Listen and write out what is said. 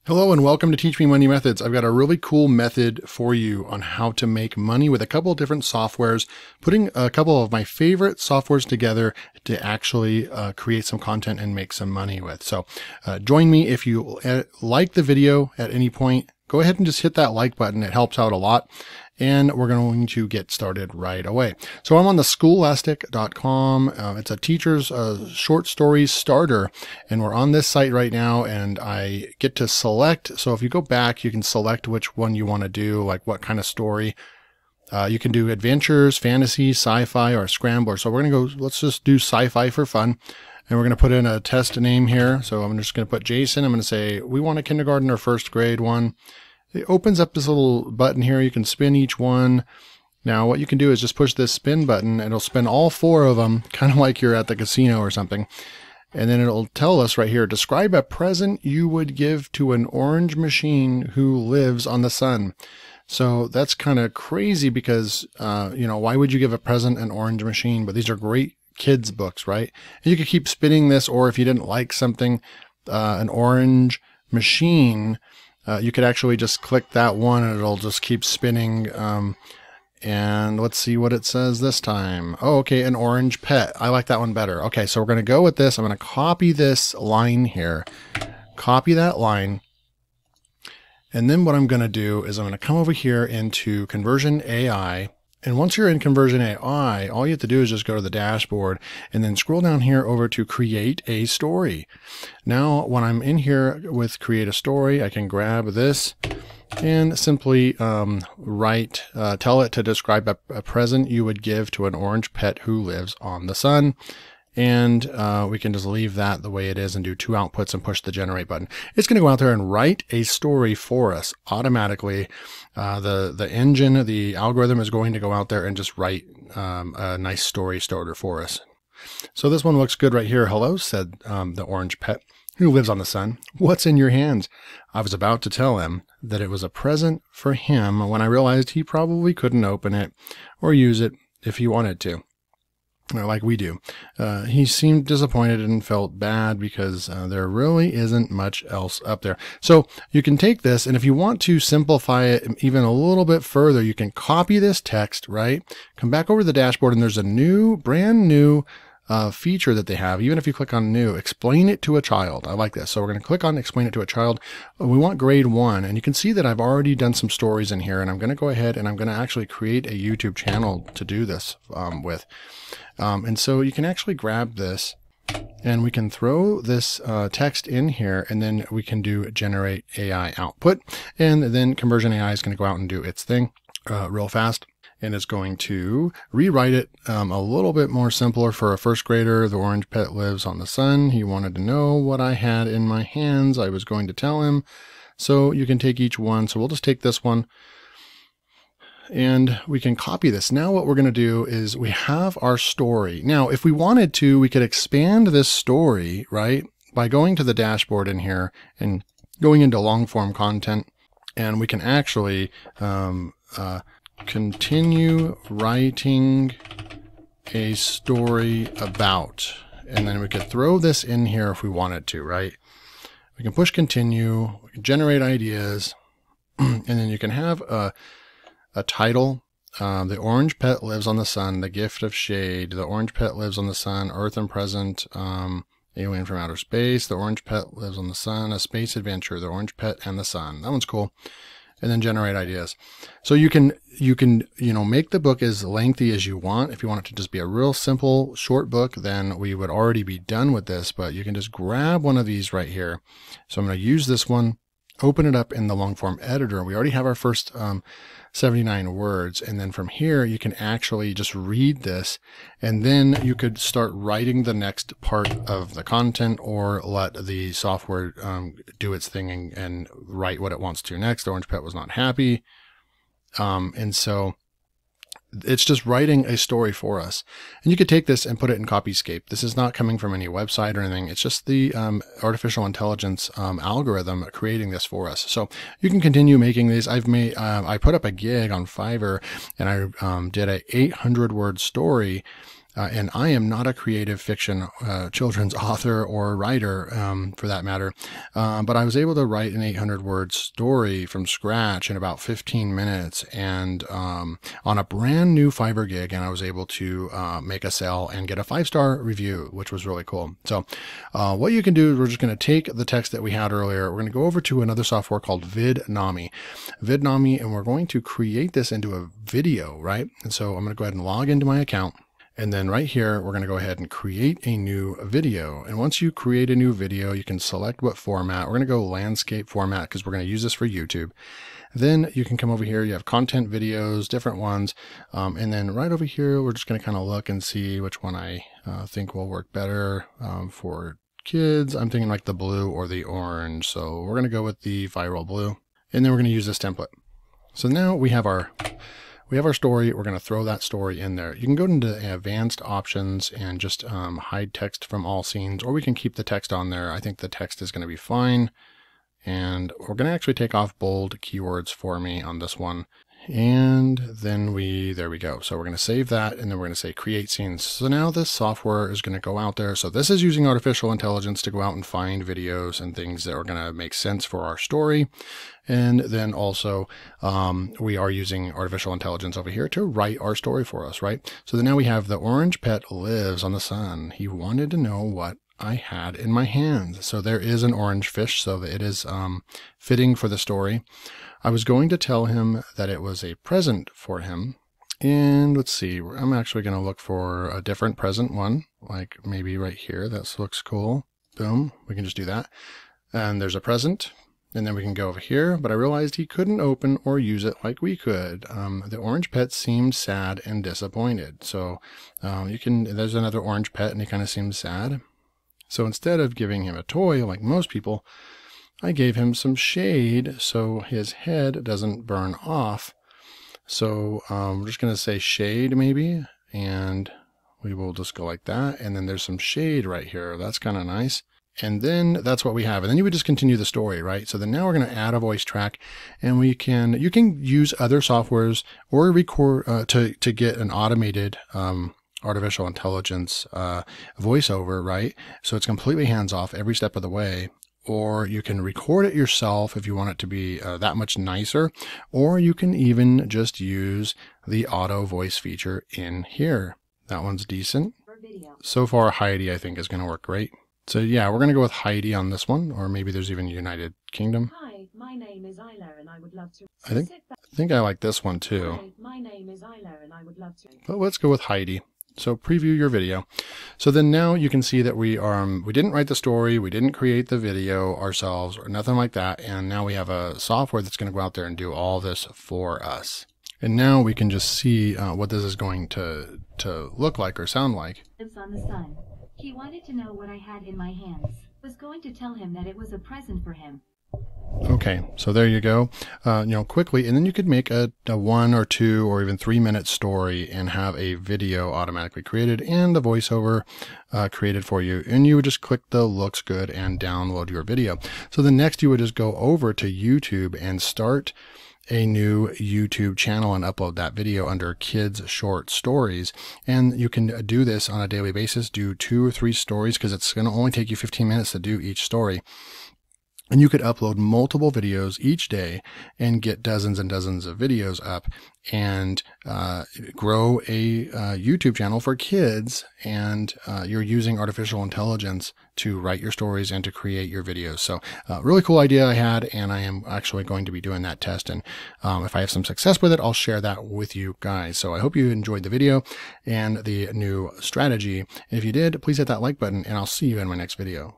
Hello and welcome to Teach Me Money Methods. I've got a really cool method for you on how to make money with a couple of different softwares, putting a couple of my favorite softwares together to actually create some content and make some money with. So join me if you like the video at any point. Go ahead and just hit that like button. It helps out a lot. And we're going to get started right away. So I'm on the Scholastic.com. It's a teacher's short stories starter. And we're on this site right now and I get to select. So if you go back, you can select which one you want to do, like what kind of story. You can do adventures, fantasy, sci-fi, or scrambler. So we're going to go, let's just do sci-fi for fun. And we're going to put in a test name here. So I'm just going to put Jason. I'm going to say, we want a kindergarten or first grade one. It opens up this little button here. You can spin each one. Now what you can do is just push this spin button and it'll spin all four of them, kind of like you're at the casino or something. And then it'll tell us right here, describe a present you would give to an orange machine who lives on the sun. So that's kind of crazy because, why would you give a present an orange machine? But these are great kids books, right? And you could keep spinning this, or if you didn't like something, an orange machine, you could actually just click that one and it'll just keep spinning. And let's see what it says this time. Oh, okay, an orange pet. I like that one better. Okay, so we're going to go with this. I'm going to copy this line here. Copy that line. And then what I'm going to do is I'm going to come over here into Conversion AI. And once you're in Conversion AI, all you have to do is just go to the dashboard and then scroll down here over to Create a Story. Now, when I'm in here with Create a Story, I can grab this and simply tell it to describe a present you would give to an orange pet who lives on the sun. And we can just leave that the way it is and do two outputs and push the generate button. It's going to go out there and write a story for us automatically. The engine, the algorithm is going to go out there and just write a nice story starter for us. So this one looks good right here. Hello, said the orange pet who lives on the sun. What's in your hands? I was about to tell him that it was a present for him when I realized he probably couldn't open it or use it if he wanted to. Like we do. He seemed disappointed and felt bad because there really isn't much else up there. So you can take this, and if you want to simplify it even a little bit further, you can copy this text, right? Come back over to the dashboard, and there's a brand new feature that they have. Even if you click on new, explain it to a child. I like this. So we're going to click on explain it to a child. We want grade 1, and you can see that I've already done some stories in here, and I'm going to go ahead and I'm going to actually create a YouTube channel to do this with. And so you can actually grab this and we can throw this text in here, and then we can do generate AI output, and then Conversion AI is going to go out and do its thing real fast. And it's going to rewrite it a little bit more simpler for a first grader. The orange pet lives on the sun. He wanted to know what I had in my hands. I was going to tell him. So you can take each one. So we'll just take this one and we can copy this. Now what we're going to do is we have our story. Now, if we wanted to, we could expand this story, right, by going to the dashboard in here and going into long form content. And we can actually continue writing a story about, and then we could throw this in here if we wanted to, right? We can push continue, we can generate ideas, and then you can have a title. The orange pet lives on the sun, the gift of shade. The orange pet lives on the sun, earth and present, alien from outer space. The orange pet lives on the sun, a space adventure. The orange pet and the sun. That one's cool. And then generate ideas. So you can make the book as lengthy as you want. If you want it to just be a real simple short book, then we would already be done with this, but you can just grab one of these right here. So I'm going to use this one, open it up in the long form editor. We already have our first 79 words. And then from here, you can actually just read this, and then you could start writing the next part of the content, or let the software do its thing and write what it wants to next. The orange pet was not happy. And so it's just writing a story for us. And you could take this and put it in Copyscape. This is not coming from any website or anything. It's just the artificial intelligence algorithm creating this for us. So you can continue making these. I put up a gig on Fiverr, and I did a 800 word story And I am not a creative fiction children's author or writer, for that matter. But I was able to write an 800-word story from scratch in about 15 minutes, and on a brand new Fiverr gig, and I was able to make a sale and get a 5-star review, which was really cool. So what you can do is we're just going to take the text that we had earlier. We're going to go over to another software called Vidnami, and we're going to create this into a video, right? And so I'm going to go ahead and log into my account. And then right here, we're going to go ahead and create a new video. And once you create a new video, you can select what format. We're going to go landscape format because we're going to use this for YouTube. Then you can come over here. You have content videos, different ones. And then right over here, we're just going to kind of look and see which one I think will work better for kids. I'm thinking like the blue or the orange. So we're going to go with the viral blue. And then we're going to use this template. So now we have our story. We're going to throw that story in there. You can go into advanced options and just hide text from all scenes, or we can keep the text on there. I think the text is going to be fine. And we're going to actually take off bold keywords for me on this one. And then there we go. So we're going to save that, and then we're going to say create scenes. So now this software is going to go out there. So this is using artificial intelligence to go out and find videos and things that are going to make sense for our story. And then also we are using artificial intelligence over here to write our story for us, right? So then now we have the orange pet lives on the sun. He wanted to know what I had in my hands. So there is an orange fish, so it is fitting for the story. I was going to tell him that it was a present for him. And let's see, I'm actually going to look for a different present one, like maybe right here. That looks cool. Boom. We can just do that. And there's a present. And then we can go over here, but I realized he couldn't open or use it like we could. The orange pet seemed sad and disappointed. So there's another orange pet and he kind of seems sad. So instead of giving him a toy like most people, I gave him some shade so his head doesn't burn off. So we're just going to say shade maybe, and we will just go like that. And then there's some shade right here. That's kind of nice. And then that's what we have. And then you would just continue the story, right? So then now we're going to add a voice track, and you can use other softwares or record to get an automated artificial intelligence voiceover, right? So it's completely hands-off every step of the way. Or you can record it yourself if you want it to be that much nicer, or you can even just use the auto voice feature in here. That one's decent. So far, Heidi, I think, is going to work great. So yeah, we're going to go with Heidi on this one, or maybe there's even United Kingdom. Hi, my name is Isla, and I would love to. I think I like this one too. Hi, my name is Isla, and I would love to. But let's go with Heidi. So preview your video. So then now you can see that we didn't write the story, we didn't create the video ourselves or nothing like that. And now we have a software that's going to go out there and do all this for us. And now we can just see what this is going to look like or sound like. Lives on the sun. He wanted to know what I had in my hands. Was going to tell him that it was a present for him. Okay, so there you go. Quickly, and then you could make a 1 or 2 or even 3-minute story and have a video automatically created and the voiceover created for you. And you would just click the looks good and download your video. So the next you would just go over to YouTube and start a new YouTube channel and upload that video under Kids Short Stories. And you can do this on a daily basis, do 2 or 3 stories, because it's going to only take you 15 minutes to do each story. And you could upload multiple videos each day and get dozens and dozens of videos up and grow a YouTube channel for kids. And you're using artificial intelligence to write your stories and to create your videos. So really cool idea I had, and I am actually going to be doing that test. And if I have some success with it, I'll share that with you guys. So I hope you enjoyed the video and the new strategy. And if you did, please hit that like button, and I'll see you in my next video.